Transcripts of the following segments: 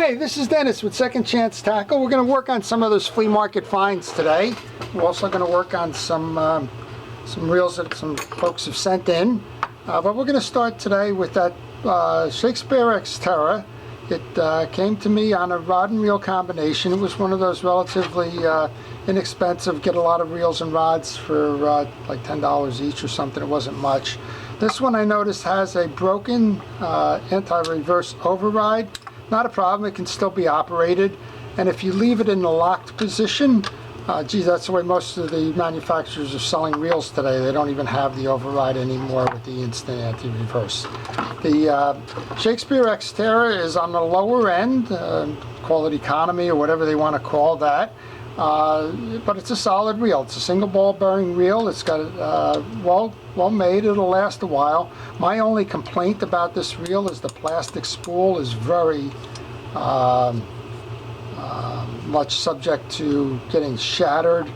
Hey, this is Dennis with Second Chance Tackle. We're going to work on some of those flea market finds today. We're also going to work on some reels that some folks have sent in. But we're going to start today with that Shakespeare Xterra. It came to me on a rod and reel combination. It was one of those relatively inexpensive, get a lot of reels and rods for like $10 each or something. It wasn't much. This one I noticed has a broken anti-reverse override. Not a problem, it can still be operated. And if you leave it in the locked position, geez, that's the way most of the manufacturers are selling reels today. They don't even have the override anymore with the instant anti-reverse. The Shakespeare Xterra is on the lower end, call it economy or whatever they want to call that. But it's a solid reel. It's a single ball bearing reel. It's got well made. It'll last a while. My only complaint about this reel is the plastic spool is very much subject to getting shattered,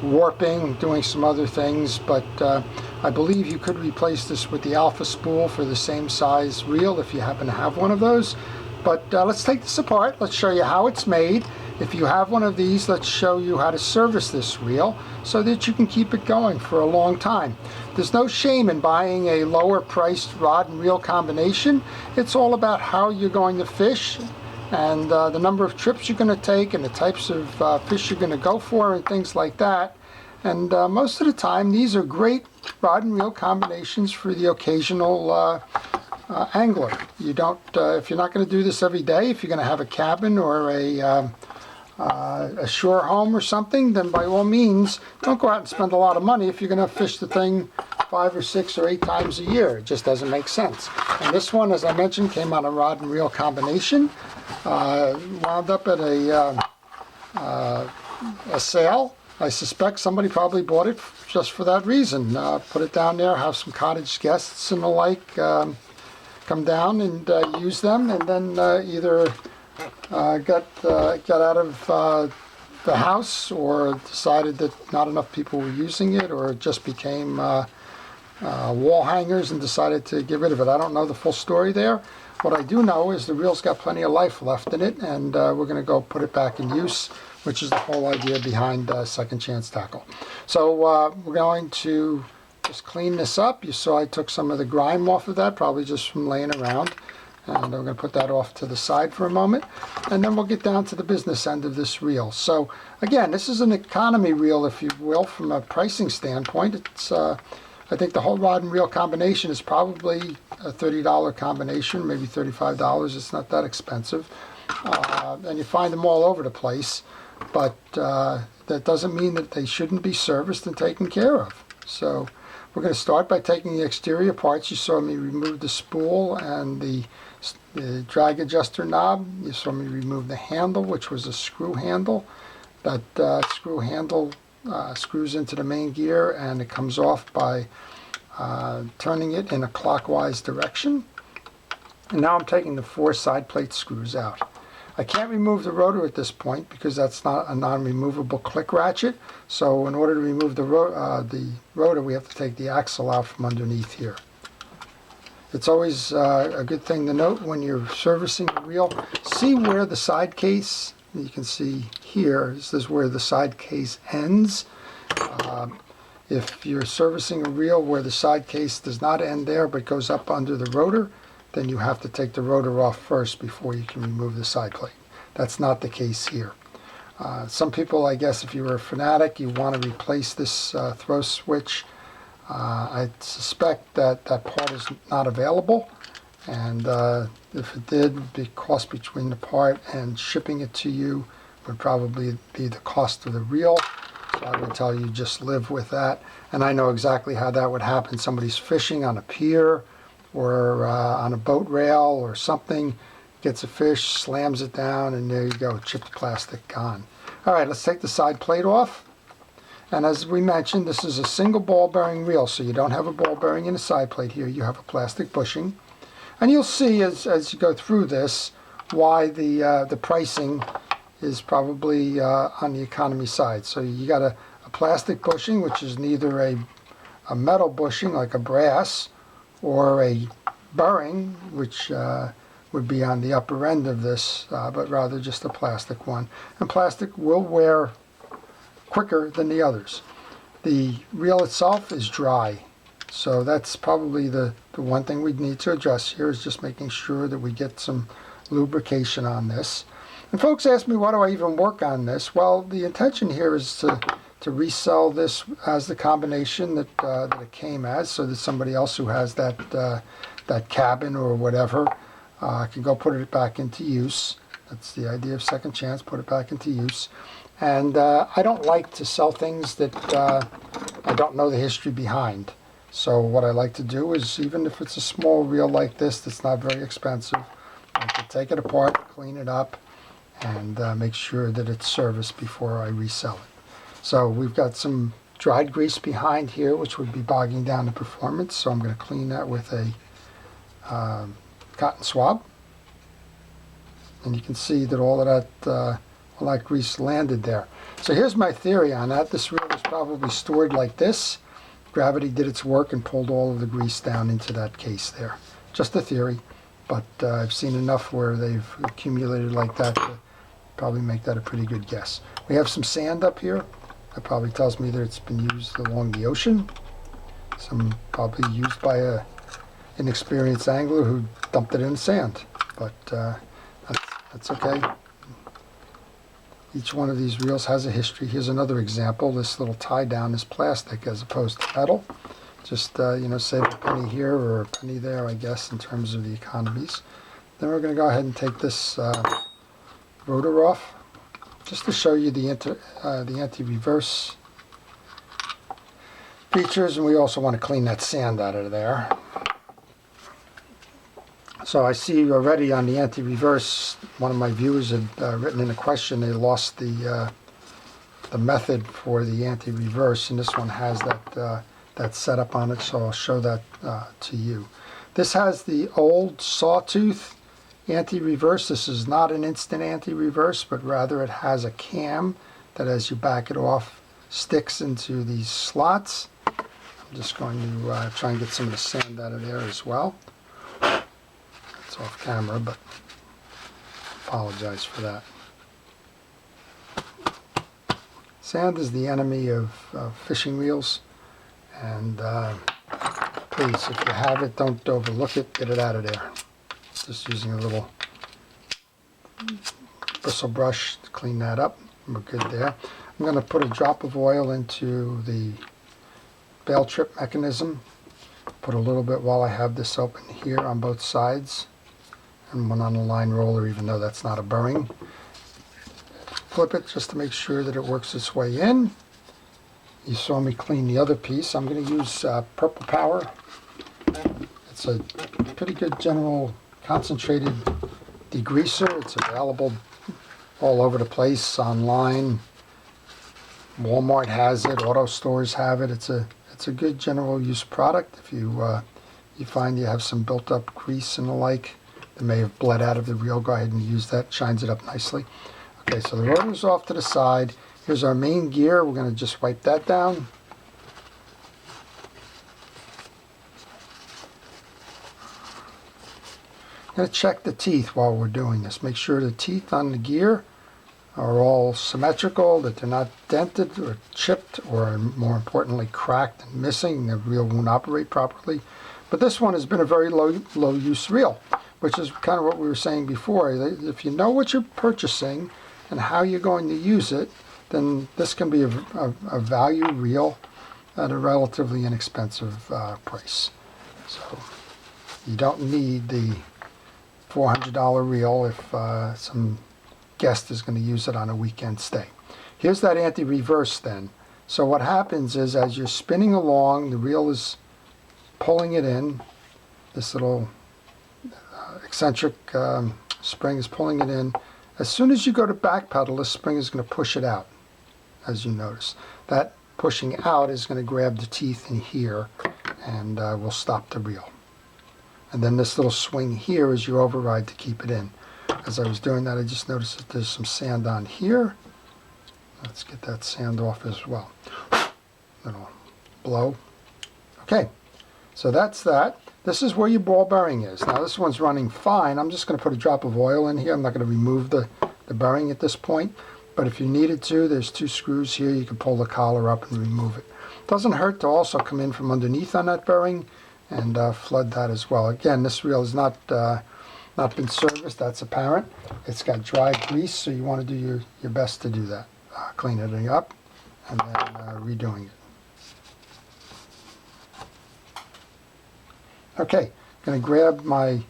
warping, doing some other things. But I believe you could replace this with the alpha spool for the same size reel if you happen to have one of those. But let's take this apart. Let's show you how it's made. If you have one of these, let's show you how to service this reel so that you can keep it going for a long time. There's no shame in buying a lower priced rod and reel combination. It's all about how you're going to fish and the number of trips you're going to take and the types of fish you're going to go for and things like that. And most of the time, these are great rod and reel combinations for the occasional angler. You don't, if you're not going to do this every day, if you're going to have a cabin or a shore home or something, then by all means, don't go out and spend a lot of money if you're going to fish the thing 5 or 6 or 8 times a year. It just doesn't make sense. And this one, as I mentioned, came on a rod and reel combination. Wound up at a sale. I suspect somebody probably bought it just for that reason. Put it down there, have some cottage guests and the like come down and use them, and then either got out of the house or decided that not enough people were using it, or it just became wall hangers and decided to get rid of it. I don't know the full story there. What I do know is the reel's got plenty of life left in it, and we're going to go put it back in use, which is the whole idea behind Second Chance Tackle. So we're going to just clean this up. You saw I took some of the grime off of that, probably just from laying around. And we're going to put that off to the side for a moment. And then we'll get down to the business end of this reel. So again, this is an economy reel, if you will, from a pricing standpoint. It's I think the whole rod and reel combination is probably a $30 combination, maybe $35. It's not that expensive. And you find them all over the place. But that doesn't mean that they shouldn't be serviced and taken care of. So we're going to start by taking the exterior parts. You saw me remove the spool and the drag adjuster knob. You saw me remove the handle, which was a screw handle. That screw handle screws into the main gear, and it comes off by turning it in a clockwise direction. And now I'm taking the 4 side plate screws out. I can't remove the rotor at this point because that's not a non-removable click ratchet. So in order to remove the rotor, we have to take the axle out from underneath here. It's always a good thing to note when you're servicing a reel. See where the side case, you can see here, this is where the side case ends. If you're servicing a reel where the side case does not end there but goes up under the rotor, then you have to take the rotor off first before you can remove the side plate. That's not the case here. Some people, I guess, if you're a fanatic, you want to replace this throw switch. I suspect that that part is not available, and if it did, the cost between the part and shipping it to you would probably be the cost of the reel. So I would tell you just live with that. And I know exactly how that would happen. Somebody's fishing on a pier or on a boat rail or something, gets a fish, slams it down, and there you go, chipped plastic gone. All right, let's take the side plate off. And as we mentioned, this is a single ball bearing reel, so you don't have a ball bearing in the side plate here. You have a plastic bushing. And you'll see as you go through this why the pricing is probably on the economy side. So you got a plastic bushing, which is neither a metal bushing like a brass, or a bearing, which would be on the upper end of this, but rather just a plastic one. And plastic will wear quicker than the others. The reel itself is dry, so that's probably the one thing we need to adjust here, is just making sure that we get some lubrication on this. And folks ask me, why do I even work on this? Well, the intention here is to resell this as the combination that it came as, so that somebody else who has that cabin or whatever can go put it back into use. That's the idea of second chance, put it back into use. And I don't like to sell things that I don't know the history behind. So what I like to do is, even if it's a small reel like this that's not very expensive, I like to take it apart, clean it up, and make sure that it's serviced before I resell it. So we've got some dried grease behind here, which would be bogging down the performance. So I'm going to clean that with a cotton swab. And you can see that all that grease landed there. So here's my theory on that. This reel was probably stored like this. Gravity did its work and pulled all of the grease down into that case there. Just a theory, but I've seen enough where they've accumulated like that to probably make that a pretty good guess. We have some sand up here. That probably tells me that it's been used along the ocean. Some probably used by a inexperienced angler who dumped it in the sand, but that's okay. Each one of these reels has a history. Here's another example. This little tie down is plastic as opposed to metal. Just save a penny here or a penny there, I guess, in terms of the economies. Then we're going to go ahead and take this rotor off, just to show you the anti-reverse features, and we also want to clean that sand out of there. So I see already on the anti-reverse, one of my viewers had written in a question they lost the method for the anti-reverse, and this one has that setup on it, so I'll show that to you. This has the old sawtooth anti-reverse. This is not an instant anti-reverse, but rather it has a cam that, as you back it off, sticks into these slots. I'm just going to try and get some of the sand out of there as well. It's off camera, but apologize for that. Sand is the enemy of fishing reels, and please, if you have it, don't overlook it, get it out of there. Just using a little bristle brush to clean that up. We're good there. I'm going to put a drop of oil into the bail trip mechanism. Put a little bit while I have this open here on both sides, and one on the line roller, even though that's not a bearing. Flip it just to make sure that it works its way in. You saw me clean the other piece. I'm going to use Purple Power. It's a pretty good general concentrated degreaser. It's available all over the place online. Walmart has it. Auto stores have it. It's a good general use product. If you find you have some built up grease and the like that may have bled out of the reel, go ahead and use that. Shines it up nicely. Okay, so the rotor's off to the side. Here's our main gear. We're going to just wipe that down. I'm going to check the teeth while we're doing this. Make sure the teeth on the gear are all symmetrical, that they're not dented or chipped, or more importantly cracked and missing. The reel won't operate properly. But this one has been a very low use reel, which is kind of what we were saying before. If you know what you're purchasing and how you're going to use it, then this can be a value reel at a relatively inexpensive price. So you don't need the $400 reel if some guest is going to use it on a weekend stay. Here's that anti-reverse then. So what happens is, as you're spinning along, the reel is pulling it in. This little eccentric spring is pulling it in. As soon as you go to back pedal, this spring is going to push it out, as you notice. That pushing out is going to grab the teeth in here and will stop the reel. And then this little swing here is your override to keep it in. As I was doing that, I just noticed that there's some sand on here. Let's get that sand off as well. Little blow. Okay, so that's that. this is where your ball bearing is. Now this one's running fine. I'm just going to put a drop of oil in here. I'm not going to remove the bearing at this point. But if you needed to, there's 2 screws here. You can pull the collar up and remove it. Doesn't hurt to also come in from underneath on that bearing and flood that as well. Again, this reel has not been serviced. That's apparent. It's got dry grease, so you want to do your best to do that. Cleaning it up and then redoing it. Okay, I'm going to grab my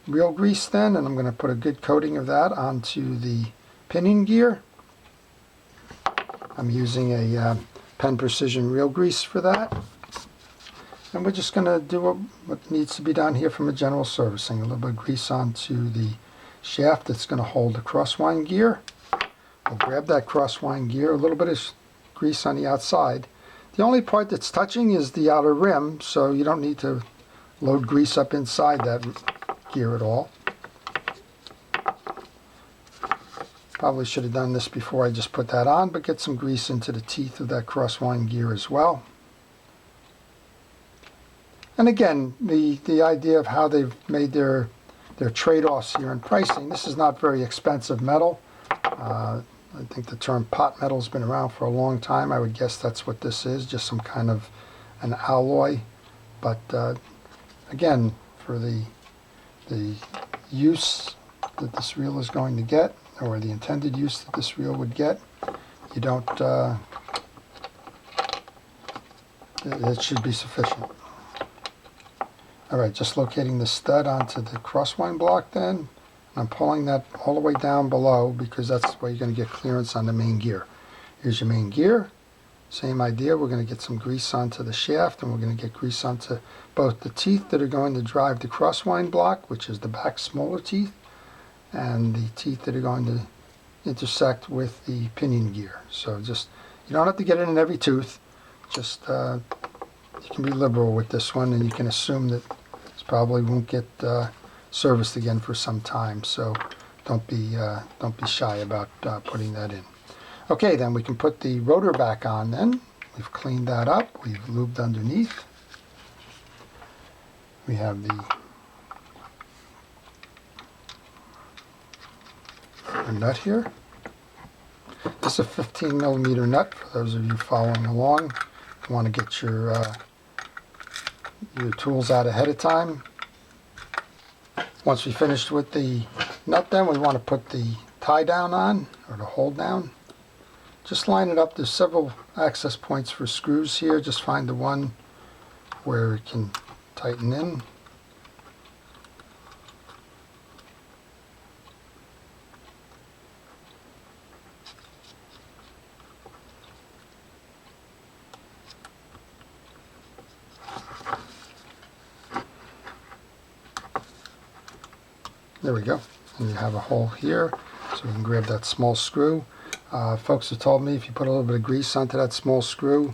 reel grease then, and I'm going to put a good coating of that onto the pinion gear. I'm using a Penn Precision reel grease for that. And we're just going to do what needs to be done here from a general servicing. A little bit of grease onto the shaft that's going to hold the crosswind gear. We'll grab that crosswind gear, a little bit of grease on the outside. The only part that's touching is the outer rim, so you don't need to load grease up inside that gear at all. Probably should have done this before I just put that on, but get some grease into the teeth of that crosswind gear as well. And again, the idea of how they've made their trade-offs here in pricing. This is not very expensive metal. I think the term pot metal has been around for a long time. I would guess that's what this is, just some kind of an alloy. But again, for the use that this reel is going to get, or the intended use that this reel would get, you don't, it should be sufficient. Alright, just locating the stud onto the crosswind block then. I'm pulling that all the way down below because that's where you're going to get clearance on the main gear. Here's your main gear. Same idea, we're going to get some grease onto the shaft, and we're going to get grease onto both the teeth that are going to drive the crosswind block, which is the back smaller teeth, and the teeth that are going to intersect with the pinion gear. So just, you don't have to get it in every tooth, just you can be liberal with this one, and you can assume that this probably won't get serviced again for some time, so don't be shy about putting that in. Okay, then we can put the rotor back on then. We've cleaned that up, we've lubed underneath. We have the nut here. This is a 15 millimeter nut for those of you following along. You want to get your tools out ahead of time. Once we finished with the nut then, we want to put the tie down on, or the hold down. Just line it up. There's several access points for screws here. Just find the one where it can tighten in. There we go. And you have a hole here, so we can grab that small screw. Folks have told me if you put a little bit of grease onto that small screw,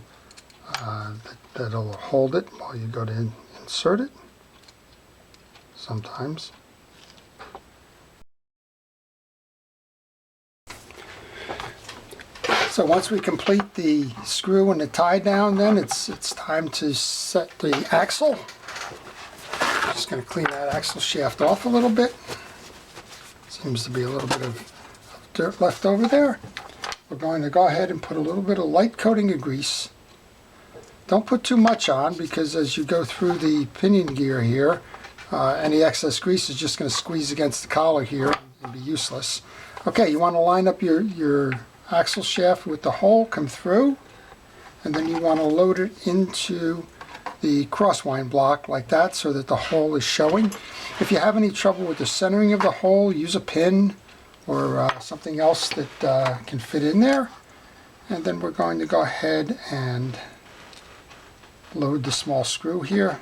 that'll hold it while you go to insert it. Sometimes. So once we complete the screw and the tie down, then it's time to set the axle. Just going to clean that axle shaft off a little bit. Seems to be a little bit of dirt left over there. We're going to go ahead and put a little bit of light coating of grease. Don't put too much on, because as you go through the pinion gear here, any excess grease is just going to squeeze against the collar here and be useless. Okay, you want to line up your axle shaft with the hole, come through, and then you want to load it into the crosswind block like that so that the hole is showing. If you have any trouble with the centering of the hole, use a pin or something else that can fit in there. And then we're going to go ahead and load the small screw here.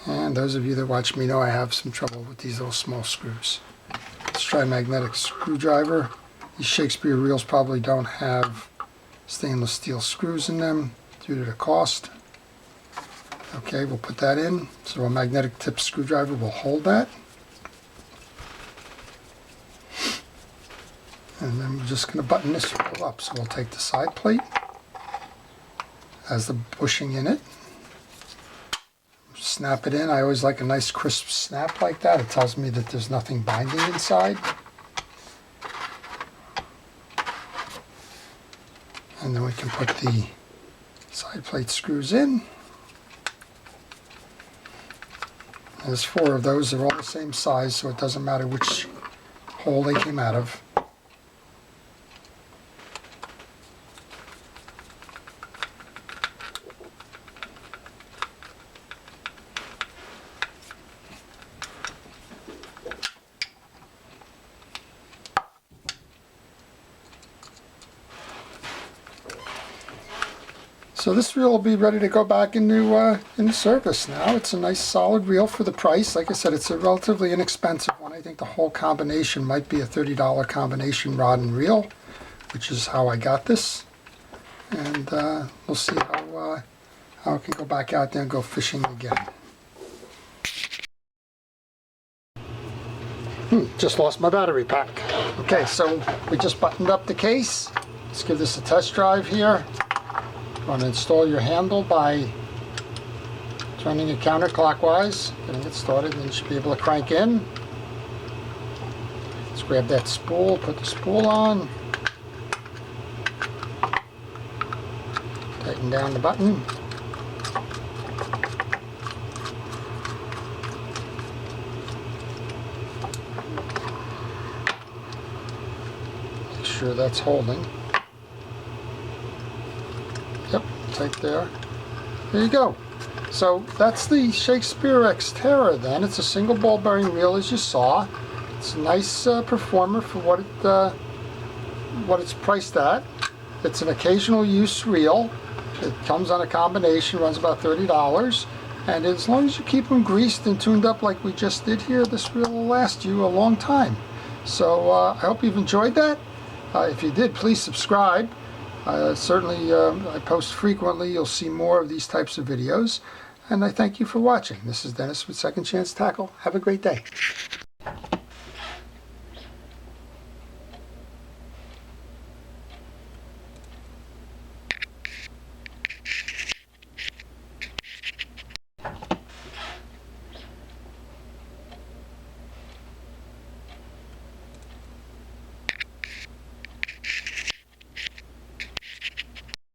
And those of you that watch me know I have some trouble with these little small screws. Let's try a magnetic screwdriver. These Shakespeare reels probably don't have stainless steel screws in them due to the cost. Okay, we'll put that in. So a magnetic tip screwdriver will hold that. And then we're just going to button this up. So we'll take the side plate has the bushing in it. Snap it in. I always like a nice crisp snap like that. It tells me that there's nothing binding inside. And then we can put the side plate screws in. There's 4 of those. They're all the same size, so it doesn't matter which hole they came out of. So this reel will be ready to go back into service now. It's a nice solid reel for the price. Like I said, it's a relatively inexpensive one. I think the whole combination might be a $30 combination rod and reel, which is how I got this. And we'll see how I can go back out there and go fishing again. Just lost my battery pack. Okay, so we just buttoned up the case. Let's give this a test drive here. You want to install your handle by turning it counterclockwise, getting it started, and you should be able to crank in. Let's grab that spool, put the spool on, tighten down the button. Make sure that's holding. Yep, tight there. There you go. So that's the Shakespeare Xterra then. It's a single ball bearing reel, as you saw. It's a nice performer for what it's priced at. It's an occasional use reel. It comes on a combination, runs about $30. And as long as you keep them greased and tuned up like we just did here, this reel will last you a long time. So I hope you've enjoyed that. If you did, please subscribe. Certainly, I post frequently. You'll see more of these types of videos. And I thank you for watching. This is Dennis with Second Chance Tackle. Have a great day.